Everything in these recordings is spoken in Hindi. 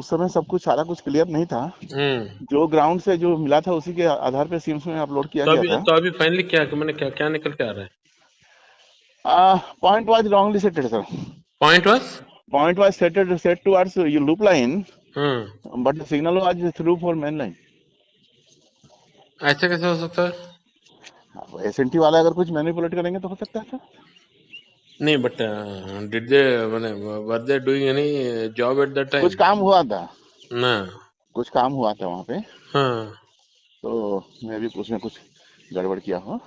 उस समय सब कुछ सारा कुछ क्लियर नहीं था। जो ग्राउंड से जो मिला था उसी के आधार पे सीम्स में अपलोड किया गया था। तो अभी फाइनली क्या मैंने क्या निकल के आ रहा है? Point was wrongly setted, sir. Point was Point was set towards your loop line, hmm but the signal was through for main line. ऐसे कैसे हो सकता है? एसएनटी वाला अगर कुछ मैनिपुलेट करेंगे तो हो सकता है, सर। नहीं, बट डिड दे मैंने were they doing any job at that कुछ टाइम? काम हुआ था, ना। कुछ काम हुआ था वहाँ पे, हाँ। तो मैं भी उसमें कुछ गड़बड़ किया हो,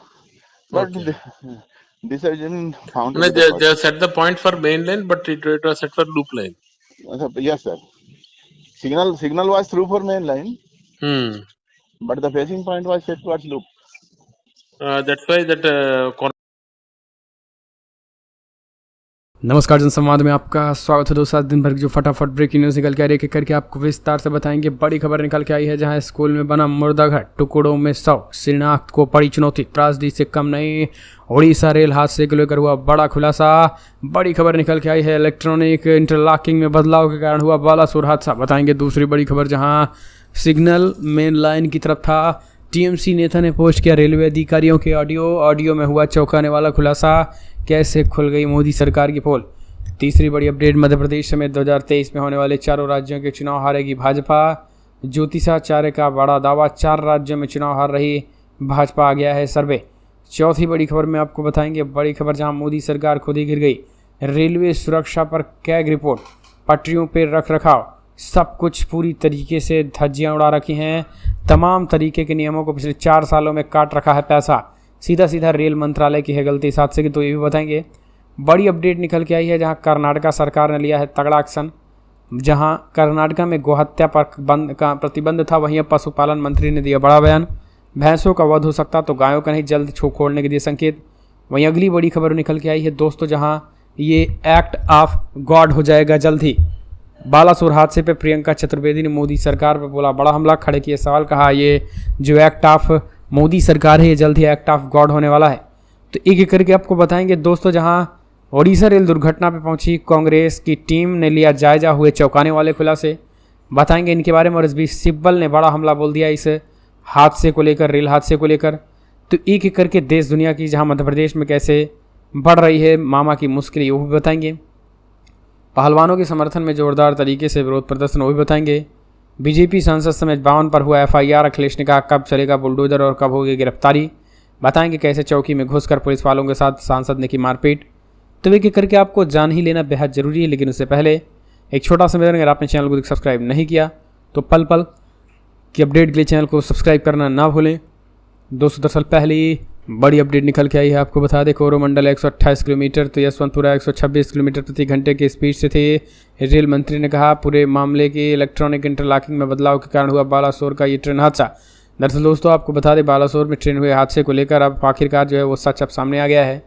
but okay. This has been found to मैंने be the they set the point for main line, but it was set for loop line. First. Yes sir, signal was through for main line, Hmm. but the facing point was set towards loop. That's why that नमस्कार जनसंवाद में आपका स्वागत है दोस्तों। दिन भर की जो फटाफट ब्रेकिंग न्यूज़ निकल के आ रही है करके आपको विस्तार से बताएंगे। बड़ी खबर निकल के आई है जहां स्कूल में बना मुर्दा घर, टुकड़ों में 100, शिनाख्त को पड़ी चुनौती। त्रासदी से कम नहीं, उड़ीसा रेल हादसे को लेकर हुआ बड़ा खुलासा। बड़ी खबर निकल के आई है इलेक्ट्रॉनिक इंटरलॉकिंग में बदलाव के कारण हुआ बालासोर हादसा। बताएंगे दूसरी बड़ी खबर जहाँ सिग्नल मेन लाइन की तरफ था। टीएमसी नेता ने पोस्ट किया रेलवे अधिकारियों के ऑडियो में हुआ चौंकाने वाला खुलासा। कैसे खुल गई मोदी सरकार की पोल। तीसरी बड़ी अपडेट, मध्य प्रदेश समेत 2023 में होने वाले चारों राज्यों के चुनाव हारेगी भाजपा। ज्योतिषाचार्य का बड़ा दावा, 4 राज्यों में चुनाव हार रही भाजपा, आ गया है सर्वे। चौथी बड़ी खबर में आपको बताएंगे बड़ी खबर जहां मोदी सरकार खुद ही गिर गई। रेलवे सुरक्षा पर कैग रिपोर्ट, पटरियों पर रख रखाव, सब कुछ पूरी तरीके से धज्जियां उड़ा रखी हैं। तमाम तरीके के नियमों को पिछले 4 सालों में काट रखा है पैसा। सीधा रेल मंत्रालय की है गलती इस हादसे की, तो ये भी बताएंगे। बड़ी अपडेट निकल के आई है जहां कर्नाटका सरकार ने लिया है तगड़ा एक्शन। जहां कर्नाटका में गोहत्या पर प्रतिबंध था, वहीं अब पशुपालन मंत्री ने दिया बड़ा बयान। भैंसों का वध हो सकता तो गायों का नहीं, जल्द खोलने के दिए संकेत। वहीं अगली बड़ी खबर निकल के आई है दोस्तों जहां ये एक्ट ऑफ गॉड हो जाएगा जल्द ही। बालासोर हादसे पे प्रियंका चतुर्वेदी ने मोदी सरकार पर बोला बड़ा हमला, खड़े किए सवाल। कहा ये जो एक्ट ऑफ मोदी सरकार है ये जल्द ही एक्ट ऑफ गॉड होने वाला है। तो एक एक करके आपको बताएंगे दोस्तों। जहां ओडिशा रेल दुर्घटना पे पहुंची कांग्रेस की टीम ने लिया जायजा, हुए चौंकाने वाले खुलासे, बताएंगे इनके बारे में। और इस बीच सिब्बल ने बड़ा हमला बोल दिया इस हादसे को लेकर, रेल हादसे को लेकर। तो एक एक करके देश दुनिया की, जहाँ मध्य प्रदेश में कैसे बढ़ रही है मामा की मुश्किल, वो भी बताएंगे। पहलवानों के समर्थन में जोरदार तरीके से विरोध प्रदर्शन, वो भी बताएंगे। बीजेपी सांसद समेत 52 पर हुआ एफआईआर। अखिलेश ने कहा कब चलेगा बुलडोजर और कब होगी गिरफ्तारी। बताएंगे कैसे चौकी में घुसकर पुलिस वालों के साथ सांसद ने की मारपीट। तो एक एक करके आपको जान ही लेना बेहद ज़रूरी है, लेकिन उससे पहले एक छोटा सा निवेदन, अगर आपने चैनल को सब्सक्राइब नहीं किया तो पल पल की अपडेट के लिए चैनल को सब्सक्राइब करना ना भूलें। दोस्तों दरअसल पहली बड़ी अपडेट निकल के आई है, आपको बता दें। कोरोमंडल 128 किलोमीटर तो यशवंतपुरा 126 किलोमीटर प्रति घंटे की स्पीड से थे। रेल मंत्री ने कहा पूरे मामले की इलेक्ट्रॉनिक इंटरलॉकिंग में बदलाव के कारण हुआ बालासोर का ये ट्रेन हादसा। दरअसल दोस्तों आपको बता दें बालासोर में ट्रेन हुए हादसे को लेकर अब आखिरकार जो है वो सच अब सामने आ गया है।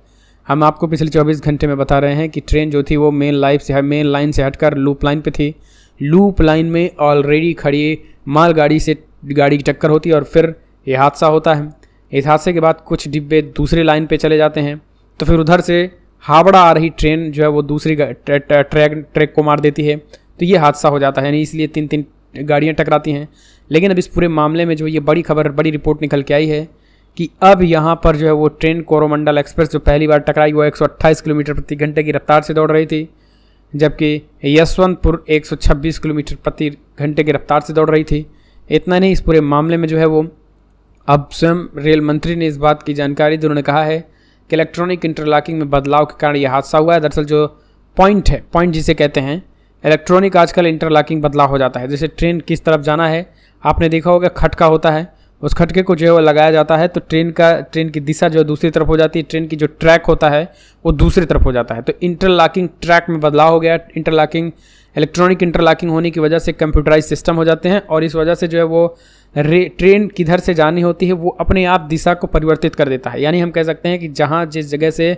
हम आपको पिछले 24 घंटे में बता रहे हैं कि ट्रेन जो थी वो मेन लाइन से हटकर लूप लाइन पर थी। लूप लाइन में ऑलरेडी खड़ी मालगाड़ी से गाड़ी की टक्कर होती है और फिर ये हादसा होता है। इस हादसे के बाद कुछ डिब्बे दूसरी लाइन पे चले जाते हैं, तो फिर उधर से हावड़ा आ रही ट्रेन जो है वो दूसरी ट्रैक को मार देती है, तो ये हादसा हो जाता है। यानी इसलिए 3 गाड़ियाँ टकराती हैं। लेकिन अब इस पूरे मामले में जो ये बड़ी खबर, बड़ी रिपोर्ट निकल के आई है कि अब यहाँ पर जो है वो ट्रेन कोरोमंडल एक्सप्रेस जो पहली बार टकराई वो 128 किलोमीटर प्रति घंटे की रफ्तार से दौड़ रही थी, जबकि यशवंतपुर 126 किलोमीटर प्रति घंटे की रफ्तार से दौड़ रही थी। इतना नहीं, इस पूरे मामले में जो है वो अब स्वयं रेल मंत्री ने इस बात की जानकारी दी। उन्होंने कहा है कि इलेक्ट्रॉनिक इंटरलॉकिंग में बदलाव के कारण यह हादसा हुआ है। दरअसल जो पॉइंट जिसे कहते हैं, इलेक्ट्रॉनिक आजकल इंटरलॉकिंग बदलाव हो जाता है। जैसे ट्रेन किस तरफ जाना है आपने देखा होगा, खटका होता है, उस खटके को जो है वो लगाया जाता है तो ट्रेन की दिशा जो है दूसरी तरफ हो जाती है। ट्रेन की जो ट्रैक होता है वो दूसरी तरफ हो जाता है। तो इंटरलॉकिंग ट्रैक में बदलाव हो गया। इलेक्ट्रॉनिक इंटरलॉकिंग होने की वजह से कंप्यूटराइज सिस्टम हो जाते हैं और इस वजह से जो है वो ट्रेन किधर से जानी होती है वो अपने आप दिशा को परिवर्तित कर देता है। यानी हम कह सकते हैं कि जहाँ जिस जगह से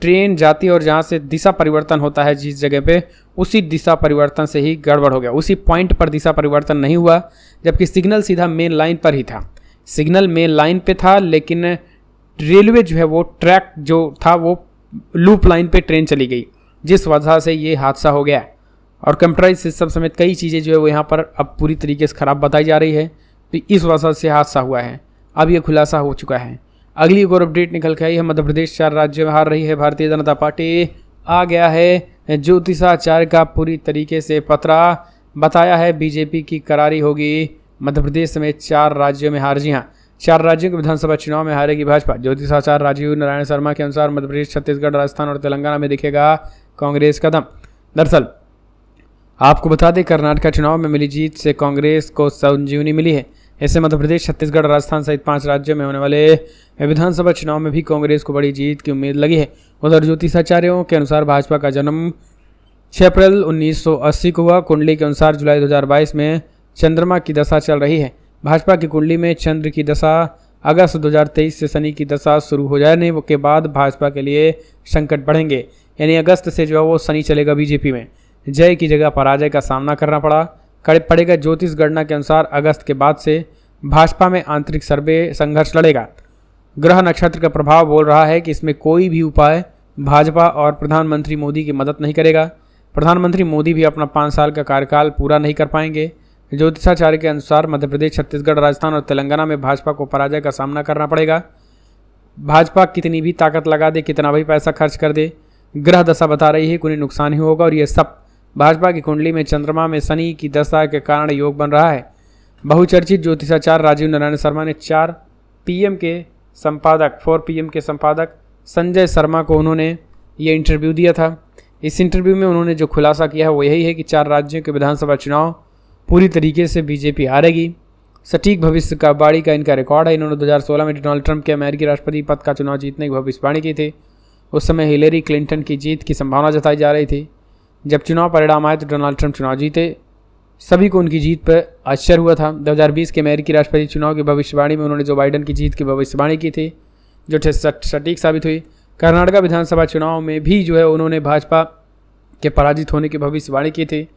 ट्रेन जाती है और जहाँ से दिशा परिवर्तन होता है जिस जगह पे, उसी दिशा परिवर्तन से ही गड़बड़ हो गया। उसी पॉइंट पर दिशा परिवर्तन नहीं हुआ, जबकि सिग्नल सीधा मेन लाइन पर ही था। सिग्नल मेन लाइन पे था, लेकिन रेलवे जो है वो ट्रैक जो था वो लूप लाइन पे ट्रेन चली गई, जिस वजह से ये हादसा हो गया। और कंप्यूटराइज सिस्टम समेत कई चीज़ें जो है वो यहाँ पर अब पूरी तरीके से ख़राब बताई जा रही है। तो इस वजह से हादसा हुआ है, अब ये खुलासा हो चुका है। अगली एक और अपडेट निकल के आई है, मध्य प्रदेश 4 राज्यों में हार रही है भारतीय जनता पार्टी। आ गया है ज्योतिषाचार्य का पूरी तरीके से पतरा, बताया है बीजेपी की करारी होगी मध्य प्रदेश समेत 4 राज्यों में हार। जी हाँ, 4 राज्यों के विधानसभा चुनाव में हारेगी भाजपा। ज्योतिषाचार्य राजीव नारायण शर्मा के अनुसार मध्य प्रदेश, छत्तीसगढ़, राजस्थान और तेलंगाना में दिखेगा कांग्रेस का दम। दरअसल आपको बता दें, कर्नाटक चुनाव में मिली जीत से कांग्रेस को संजीवनी मिली है। ऐसे मध्य प्रदेश, छत्तीसगढ़, राजस्थान सहित 5 राज्यों में होने वाले विधानसभा चुनाव में भी कांग्रेस को बड़ी जीत की उम्मीद लगी है। उधर ज्योतिषाचार्यों के अनुसार भाजपा का जन्म 6 अप्रैल 1980 को हुआ। कुंडली के अनुसार जुलाई 2022 में चंद्रमा की दशा चल रही है। भाजपा की कुंडली में चंद्र की दशा अगस्त 2023 से शनि की दशा शुरू हो जाने के बाद भाजपा के लिए संकट बढ़ेंगे, यानी अगस्त से जो है वो शनि चलेगा बीजेपी में। जय की जगह पराजय का सामना करना पड़ेगा। ज्योतिष गणना के अनुसार अगस्त के बाद से भाजपा में आंतरिक सर्वे संघर्ष लड़ेगा। ग्रह नक्षत्र का प्रभाव बोल रहा है कि इसमें कोई भी उपाय भाजपा और प्रधानमंत्री मोदी की मदद नहीं करेगा। प्रधानमंत्री मोदी भी अपना 5 साल का कार्यकाल पूरा नहीं कर पाएंगे। ज्योतिषाचार्य के अनुसार मध्य प्रदेश, छत्तीसगढ़, राजस्थान और तेलंगाना में भाजपा को पराजय का सामना करना पड़ेगा। भाजपा कितनी भी ताकत लगा दे, कितना भी पैसा खर्च कर दे, ग्रह दशा बता रही है कोई नुकसान ही होगा। और ये सब भाजपा की कुंडली में चंद्रमा में शनि की दशा के कारण योग बन रहा है। बहुचर्चित ज्योतिषाचार्य राजीव नारायण शर्मा ने 4 PM के संपादक संजय शर्मा को उन्होंने ये इंटरव्यू दिया था। इस इंटरव्यू में उन्होंने जो खुलासा किया है वो यही है कि 4 राज्यों के विधानसभा चुनाव पूरी तरीके से बीजेपी हारेगी। सटीक भविष्य का बाड़ी का इनका रिकॉर्ड है। इन्होंने 2016 में डोनाल्ड ट्रंप के अमेरिकी राष्ट्रपति पद का चुनाव जीतने की भविष्यवाणी की थी। उस समय हिलेरी क्लिंटन की जीत की संभावना जताई जा रही थी। जब चुनाव परिणाम आए तो डोनाल्ड ट्रंप चुनाव जीते। सभी को उनकी जीत पर आश्चर्य हुआ था। 2020 के अमेरिकी राष्ट्रपति चुनाव की भविष्यवाणी में उन्होंने जो बाइडेन की जीत की भविष्यवाणी की थी, जो सटीक साबित हुई। कर्नाटक विधानसभा चुनाव में भी जो है उन्होंने भाजपा के पराजित होने की भविष्यवाणी की थी।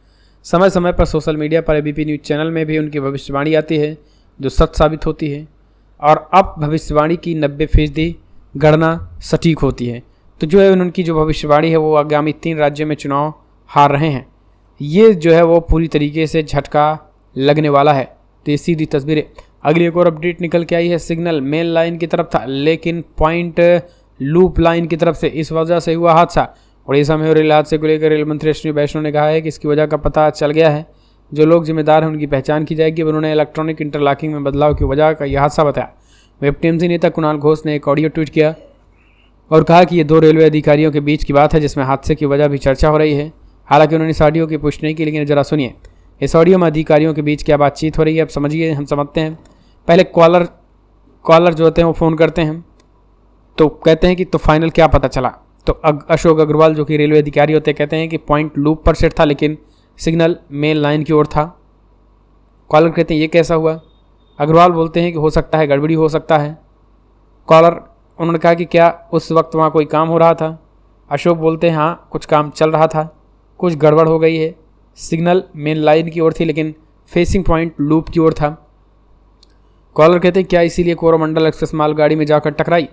समय समय पर सोशल मीडिया पर ABP न्यूज़ चैनल में भी उनकी भविष्यवाणी आती है जो सच साबित होती है। और अब भविष्यवाणी की 90% गणना सटीक होती है। तो जो है उनकी जो भविष्यवाणी है वो आगामी 3 राज्यों में चुनाव हार रहे हैं। ये जो है वो पूरी तरीके से झटका लगने वाला है। तो ये सीधी तस्वीरें। अगली एक और अपडेट निकल के आई है, सिग्नल मेन लाइन की तरफ था लेकिन पॉइंट लूप लाइन की तरफ से, इस वजह से हुआ हादसा। उड़ीसा में रेल हादसे को लेकर रेल मंत्री अश्विनी वैष्णव ने कहा है कि इसकी वजह का पता चल गया है। जो लोग जिम्मेदार हैं उनकी पहचान की जाएगी। उन्होंने इलेक्ट्रॉनिक इंटरलॉकिंग में बदलाव की वजह का यह हादसा बताया। वहीं TMC नेता कुणाल घोष ने एक ऑडियो ट्वीट किया और कहा कि ये 2 रेलवे अधिकारियों के बीच की बात है जिसमें हादसे की वजह भी चर्चा हो रही है। हालांकि उन्होंने इस ऑडियो की पुष्टि नहीं की, लेकिन जरा सुनिए इस ऑडियो में अधिकारियों के बीच क्या बातचीत हो रही है। अब समझिए, हम समझते हैं। पहले कॉलर जो होते हैं वो फ़ोन करते हैं तो कहते हैं कि तो फाइनल क्या पता चला। तो अशोक अग्रवाल जो कि रेलवे अधिकारी होते हैं कहते हैं कि पॉइंट लूप पर सेट था लेकिन सिग्नल मेन लाइन की ओर था। कॉलर कहते हैं ये कैसा हुआ। अग्रवाल बोलते हैं कि हो सकता है गड़बड़ी हो सकता है। कॉलर उन्होंने कहा कि क्या उस वक्त वहाँ कोई काम हो रहा था। अशोक बोलते हैं हाँ कुछ काम चल रहा था, कुछ गड़बड़ हो गई है। सिग्नल मेन लाइन की ओर थी लेकिन फेसिंग पॉइंट लूप की ओर था। कॉलर कहते हैं क्या इसीलिए कोरोमंडल एक्सप्रेस मालगाड़ी में जाकर टकराई।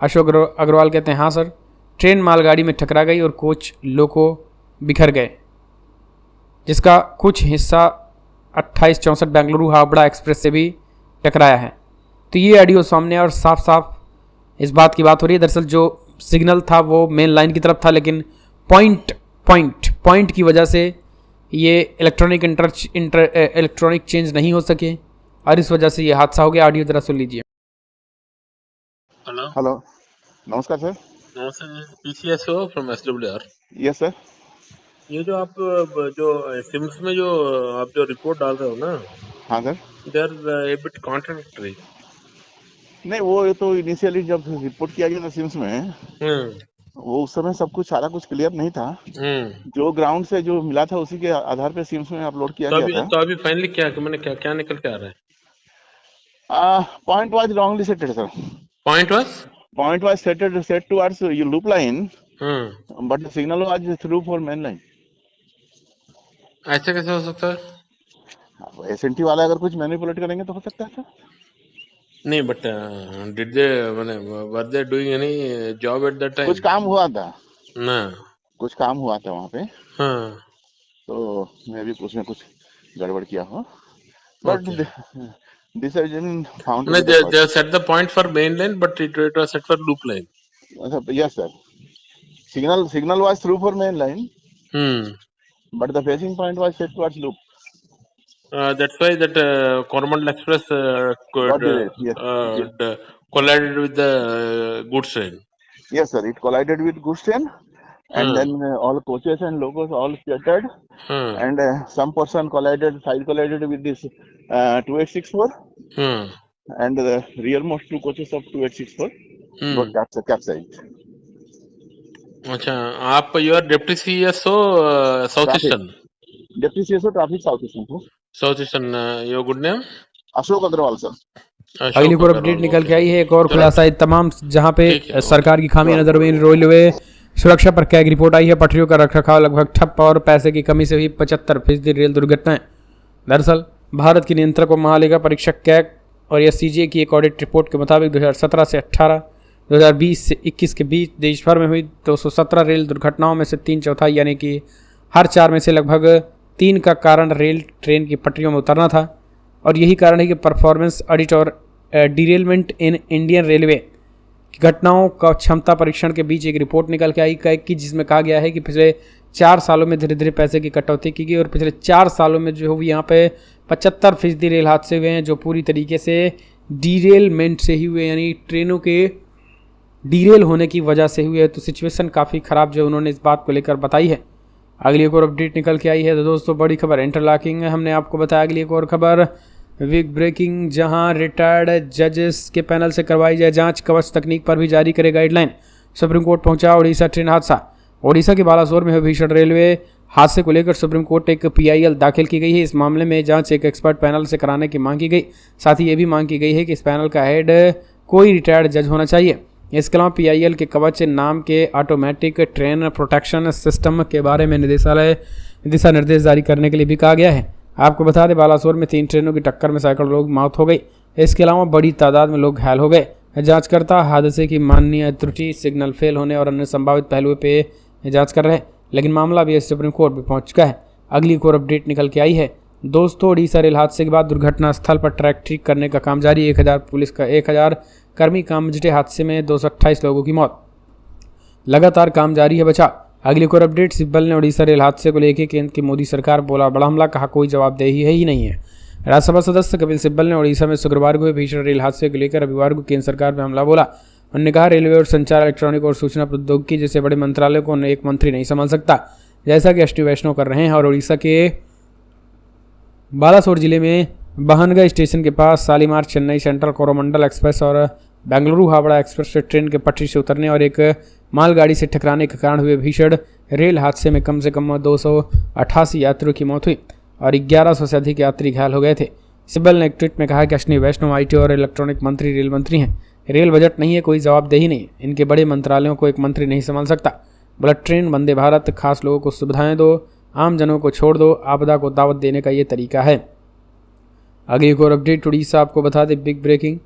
अशोक अग्रवाल कहते हैं हाँ सर, ट्रेन मालगाड़ी में टकरा गई और कोच लोको बिखर गए, जिसका कुछ हिस्सा 2864 बेंगलुरु हावड़ा एक्सप्रेस से भी टकराया है। तो ये ऑडियो सामने और साफ साफ इस बात की बात हो रही है। दरअसल जो सिग्नल था वो मेन लाइन की तरफ था लेकिन पॉइंट की वजह से ये इलेक्ट्रॉनिक चेंज नहीं हो सके और इस वजह से ये हादसा हो गया। ऑडियो जरा सुन लीजिए। हेलो, नमस्कार सर। नमस्ते, PCSO from SWR। Yes sir. ये जो आप जो सिम्स में जो आप जो रिपोर्ट डाल रहे हो ना, हाँ sir. They are a bit contradictory. नहीं, वो तो इनिशियली जब रिपोर्ट किया गया था सिम्स में, वो उस समय सब कुछ सारा कुछ क्लियर नहीं था। जो ग्राउंड से जो मिला था उसी के आधार पे सिम्स में अपलोड किया गया था। तो अभी फाइनली क्या मैंने क्या निकल के आ रहा है? Point was wrongly settled sir. Point was set towards your loop line, but the signal was through for main line. ऐसे कैसे हो सकता है? SNT वाला अगर कुछ मैनिपुलेट करेंगे तो हो सकता है सर। नहीं, but did they were they doing any job at that time? कुछ काम हुआ था ना, कुछ काम हुआ था वहाँ पे। हाँ। तो मैं भी कुछ ना कुछ गड़बड़ किया हो, but this has been found to No, be the they first. set the point for main line, but it was set for loop line. Yes, sir. Signal was through for main line, but the facing point was set towards loop. That's why that Coromandel Express Got delayed. Yes. collided with the goods train. Yes, sir. It collided with goods train, and then all coaches and locos all scattered, and some person side collided with this 2864, and the rearmost two coaches of 2864 got capsized. अच्छा, आप your deputy CSO south eastern, deputy CSO traffic south eastern, your good name Ashok Agarwal sir. अगली कोई अपडेट निकल के आई है, एक और खुलासा है। तमाम जहां पे सरकार की खामियां नजर हुई, रेलवे सुरक्षा पर क्या एक रिपोर्ट आई है। पटरियों का रखरखाव लगभग ठप और पैसे की कमी से हुई 75% रेल दुर्घटनाएं। दरअसल भारत की नियंत्रक व महालेखा परीक्षक कैग और एससीजे की एक ऑडिट रिपोर्ट के मुताबिक 2017 से 18, 2020 से 21 के बीच देश भर में हुई 217 रेल दुर्घटनाओं में से 3/4 यानी कि हर 4 में से लगभग 3 का कारण रेल ट्रेन की पटरियों में उतरना था। और यही कारण है कि परफॉर्मेंस ऑडिट और डिरेलमेंट इन इंडियन रेलवे की घटनाओं का क्षमता परीक्षण के बीच एक रिपोर्ट निकल के आई कि जिसमें कहा गया है कि पिछले 4 सालों में धीरे धीरे पैसे की कटौती की गई और पिछले 4 सालों में जो यहाँ पे 75% रेल हादसे हुए हैं जो पूरी तरीके से डीरेलमेंट से ही हुए, यानी ट्रेनों के डीरेल होने की वजह से हुई है। तो सिचुएशन काफ़ी ख़राब जो उन्होंने इस बात को लेकर बताई है। अगली एक और अपडेट निकल के आई है। तो दोस्तों बड़ी खबर इंटरलॉकिंग है, हमने आपको बताया। अगली एक और खबर वीक ब्रेकिंग, जहां रिटायर्ड जजेस के पैनल से करवाई जाए जांच, कवच तकनीक पर भी जारी करे गाइडलाइन। सुप्रीम कोर्ट पहुंचा उड़ीसा ट्रेन हादसा। ओडिशा के बालासोर में हुए भीषण रेलवे हादसे को लेकर सुप्रीम कोर्ट एक PIL दाखिल की गई है। इस मामले में जांच एक एक्सपर्ट पैनल से कराने की मांग की गई। साथ ही ये भी मांग की गई है कि इस पैनल का हेड कोई रिटायर्ड जज होना चाहिए। इसके अलावा PIL के कवच नाम के ऑटोमेटिक ट्रेन प्रोटेक्शन सिस्टम के बारे में निदेशालय दिशा निर्देश जारी करने के लिए भी कहा गया है। आपको बता दें बालासोर में 3 ट्रेनों की टक्कर में सैकड़ों लोग मौत हो गई। इसके अलावा बड़ी तादाद में लोग घायल हो गए। जांचकर्ता हादसे की माननीय त्रुटि, सिग्नल फेल होने और अन्य संभावित पहलुओं पे जांच कर रहे हैं, लेकिन मामला भी सुप्रीम कोर्ट भी पहुंच चुका है। अगली एक और अपडेट निकल के आई है। दोस्तों ओडिशा रेल हादसे के बाद दुर्घटना स्थल पर ट्रैक ठीक करने का काम जारी। 1000 कर्मी काम जुटे। हादसे में 228 लोगों की मौत। लगातार काम जारी है बचाव। अगली एक और अपडेट, सिब्बल ने ओडिशा रेल हादसे को लेकर केंद्र की मोदी सरकार बोला बड़ा हमला, कहा कोई जवाबदेही है ही नहीं है। राज्यसभा सदस्य कपिल सिब्बल ने ओडिशा में शुक्रवार को हुए भीषण रेल हादसे को लेकर रविवार को केंद्र सरकार पर हमला बोला। उन्होंने कहा रेलवे और संचार, इलेक्ट्रॉनिक और सूचना प्रौद्योगिकी जैसे बड़े मंत्रालयों को एक मंत्री नहीं संभाल सकता, जैसा कि अश्विनी वैष्णव कर रहे हैं। और ओडिशा के बालासोर जिले में बहनगा स्टेशन के पास शालीमार चेन्नई सेंट्रल कोरोमंडल एक्सप्रेस और बेंगलुरु हावड़ा एक्सप्रेस ट्रेन के पटरी से उतरने और एक मालगाड़ी से टकराने के कारण हुए भीषण रेल हादसे में कम से कम 288 यात्रियों की मौत हुई और 1100 से अधिक यात्री घायल हो गए थे। सिब्बल ने एक ट्वीट में कहा कि अश्विनी वैष्णव IT और इलेक्ट्रॉनिक मंत्री रेल मंत्री हैं। रेल बजट नहीं है, कोई जवाबदेही नहीं, इनके बड़े मंत्रालयों को एक मंत्री नहीं संभाल सकता। बुलेट ट्रेन, वंदे भारत, खास लोगों को सुविधाएं दो, आम जनों को छोड़ दो, आपदा को दावत देने का ये तरीका है। अगली एक और अपडेट उड़ीसा, आपको बता दें बिग ब्रेकिंग,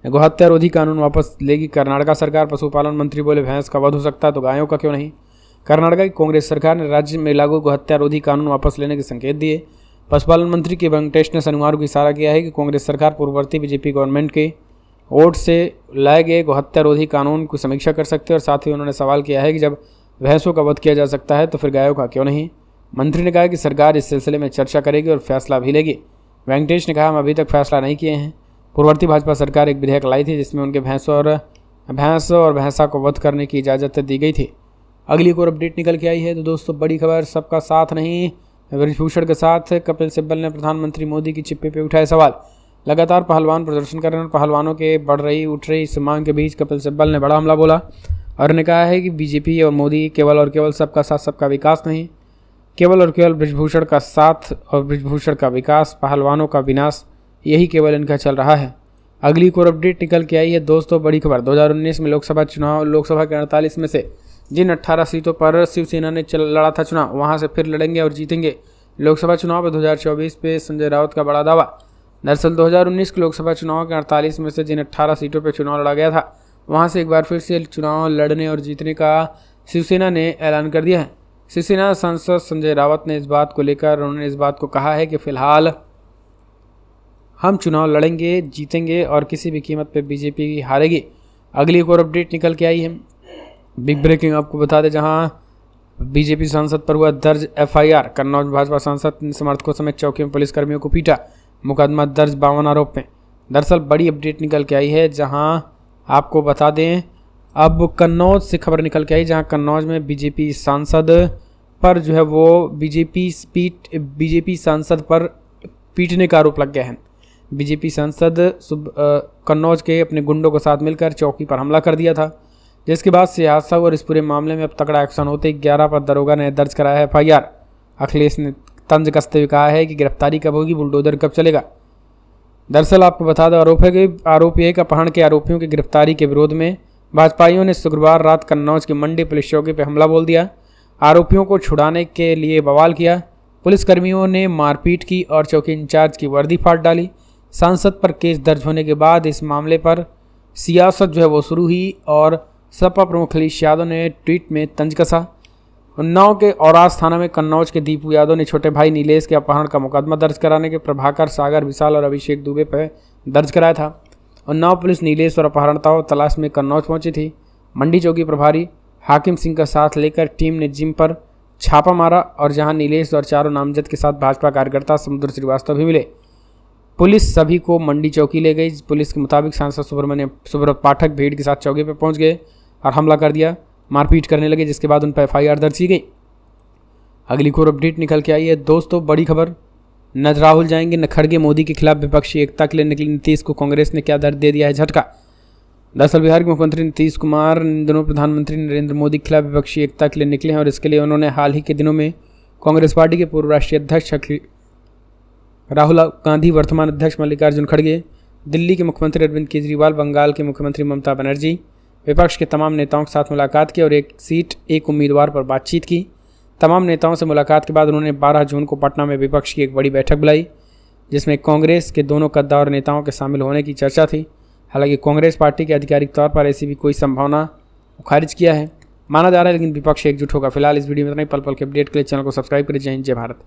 गोहत्या रोधी कानून वापस लेगी कर्नाटक सरकार। पशुपालन मंत्री बोले भैंस का वध हो सकता है तो गायों का क्यों नहीं। कर्नाटक की कांग्रेस सरकार ने राज्य में लागू गोहत्या रोधी कानून वापस लेने के संकेत दिए। पशुपालन मंत्री के वेंकटेश ने शनिवार को इशारा किया है कि कांग्रेस सरकार पूर्ववर्ती बीजेपी गवर्नमेंट के वोट से लाए गए गोहत्या रोधी कानून की समीक्षा कर सकते हैं। और साथ ही उन्होंने सवाल किया है कि जब भैंसों का वध किया जा सकता है तो फिर गायों का क्यों नहीं। मंत्री ने कहा कि सरकार इस सिलसिले में चर्चा करेगी और फैसला भी लेगी। वेंकटेश ने कहा हम अभी तक फैसला नहीं किए हैं। पूर्ववर्ती भाजपा सरकार एक विधेयक लाई थी जिसमें उनके भैंस और भैंसा को वध करने की इजाज़त दी गई थी। अगली एक और अपडेट निकल के आई है। तो दोस्तों बड़ी खबर, सबका साथ नहीं ब्रजभूषण के साथ कपिल सिब्बल ने प्रधानमंत्री मोदी की चिप्पी पे उठाए सवाल। लगातार पहलवान प्रदर्शन कर रहे हैं। पहलवानों के उठ रही इस मांग के बीच कपिल सिब्बल ने बड़ा हमला बोला और ने कहा है कि बीजेपी और मोदी केवल और केवल सबका साथ सबका विकास नहीं, केवल और केवल ब्रजभूषण का साथ और ब्रजभूषण का विकास, पहलवानों का विनाश, यही केवल इनका चल रहा है। अगली एक और अपडेट निकल के आई है। दोस्तों बड़ी खबर, 2019 में लोकसभा के 48 में से जिन 18 सीटों पर शिवसेना ने लड़ा था चुनाव, वहां से फिर लड़ेंगे और जीतेंगे। लोकसभा चुनाव में 2024 पे संजय राउत का बड़ा दावा। दरअसल 2019 के लोकसभा चुनाव के 48 में से जिन 18 सीटों पर चुनाव लड़ा गया था, वहां से एक बार फिर से चुनाव लड़ने और जीतने का शिवसेना ने ऐलान कर दिया है। शिवसेना सांसद संजय रावत ने इस बात को लेकर उन्होंने इस बात को कहा है कि फिलहाल हम चुनाव लड़ेंगे, जीतेंगे और किसी भी कीमत पे बीजेपी हारेगी। अगली एक और अपडेट निकल के आई है, बिग ब्रेकिंग आपको बता दें, जहां बीजेपी सांसद पर हुआ दर्ज एफआईआर। कन्नौज भाजपा सांसद ने समर्थकों समेत चौकी में पुलिसकर्मियों को पीटा, मुकदमा दर्ज 52 आरोप में। दरअसल बड़ी अपडेट निकल के आई है, जहां आपको बता दें अब कन्नौज से खबर निकल के आई, जहां कन्नौज में बीजेपी सांसद पर जो है वो बीजेपी सांसद पर पीटने का आरोप लग गया है। बीजेपी सांसद कन्नौज के अपने गुंडों के साथ मिलकर चौकी पर हमला कर दिया था, जिसके बाद से हादसा हुआ और इस पूरे मामले में अब तगड़ा एक्शन होते 11 पर दरोगा ने दर्ज कराया है एफआईआर। अखिलेश ने तंज कसते हुए कहा है कि गिरफ्तारी कब होगी, बुलडोजर कब चलेगा। दरअसल आपको बता दें आरोप यह अपहरण के आरोपियों की गिरफ्तारी के विरोध में भाजपाइयों ने शुक्रवार रात कन्नौज की मंडी पुलिस चौकी पर हमला बोल दिया। आरोपियों को छुड़ाने के लिए बवाल किया, पुलिसकर्मियों ने मारपीट की और चौकी इंचार्ज की वर्दी फाड़ डाली। सांसद पर केस दर्ज होने के बाद इस मामले पर सियासत जो है वो शुरू हुई और सपा प्रमुख अखिलेश यादव ने ट्वीट में तंज कसा। उन्नाव के औरास थाना में कन्नौज के दीपू यादव ने छोटे भाई नीलेश के अपहरण का मुकदमा दर्ज कराने के प्रभाकर, सागर, विशाल और अभिषेक दुबे पर दर्ज कराया था। उन्नाव पुलिस नीलेश और अपहरणताओं तलाश में कन्नौज पहुंची थी। मंडी चौकी प्रभारी हाकिम सिंह का साथ लेकर टीम ने जिम पर छापा मारा और जहां नीलेश और चारों नामजद के साथ भाजपा कार्यकर्ता समुद्र श्रीवास्तव भी मिले। पुलिस सभी को मंडी चौकी ले गई। पुलिस के मुताबिक सांसद सुब्रत पाठक भीड़ के साथ चौकी पर पहुंच गए और हमला कर दिया, मारपीट करने लगे, जिसके बाद उन पर एफआईआर दर्ज की गई। अगली कोर अपडेट निकल के आई है दोस्तों, बड़ी खबर, न राहुल जाएंगे न खड़गे, मोदी के खिलाफ विपक्षी एकता के लिए निकले नीतीश को कांग्रेस ने क्या दर्द दे दिया है झटका। दरअसल बिहार के मुख्यमंत्री नीतीश कुमार इन दिनों प्रधानमंत्री नरेंद्र मोदी के खिलाफ विपक्षी एकता के लिए निकले हैं और इसके लिए उन्होंने हाल ही के दिनों में कांग्रेस पार्टी के पूर्व राष्ट्रीय अध्यक्ष राहुल गांधी, वर्तमान अध्यक्ष मल्लिकार्जुन खड़गे, दिल्ली के मुख्यमंत्री अरविंद केजरीवाल, बंगाल के मुख्यमंत्री ममता बनर्जी, विपक्ष के तमाम नेताओं के साथ मुलाकात की और एक सीट एक उम्मीदवार पर बातचीत की। तमाम नेताओं से मुलाकात के बाद उन्होंने 12 जून को पटना में विपक्ष की एक बड़ी बैठक बुलाई, जिसमें कांग्रेस के दोनों कद्दावर नेताओं के शामिल होने की चर्चा थी। हालांकि कांग्रेस पार्टी के आधिकारिक तौर पर ऐसी भी कोई संभावना खारिज किया है माना जा रहा है, लेकिन विपक्ष एकजुट होगा। फिलहाल इस वीडियो में इतना ही। पल पल के अपडेट के लिए चैनल को सब्सक्राइब करें। जय हिंद, जय भारत।